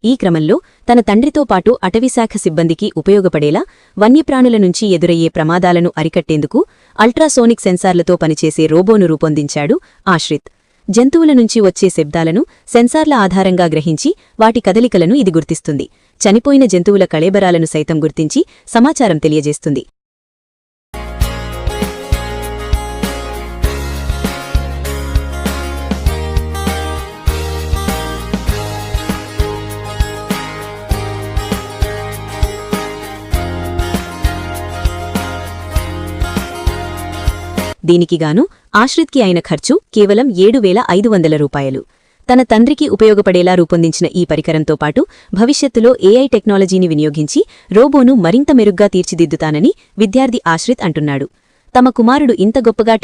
ఈ క్రమంలో తన తండ్రితో పాటు అటవీశాఖ సిబ్బందికి ఉపయోగపడేలా వన్యప్రాణుల నుంచి ఎదురయ్యే ప్రమాదాలను అరికట్టేందుకు అల్ట్రాసోనిక్ సెన్సార్లతో పనిచేసే రోబోను రూపొందించాడు ఆశ్రిత్. జంతువుల నుంచి వచ్చే శబ్దాలను సెన్సార్ల ఆధారంగా గ్రహించి వాటి కదలికలను ఇది గుర్తిస్తుంది. చనిపోయిన జంతువుల కళేబరాలను సైతం గుర్తించి సమాచారం తెలియజేస్తుంది. దీనికిగాను ఆశ్రిత్కి అయిన ఖర్చు కేవలం 7,500 రూపాయలు. తన తండ్రికి ఉపయోగపడేలా రూపొందించిన ఈ పరికరంతో పాటు భవిష్యత్తులో ఏఐ టెక్నాలజీని వినియోగించి రోబోను మరింత మెరుగ్గా తీర్చిదిద్దుతానని విద్యార్థి ఆశ్రిత్ అంటున్నాడు. తమ కుమారుడు ఇంత గొప్పగా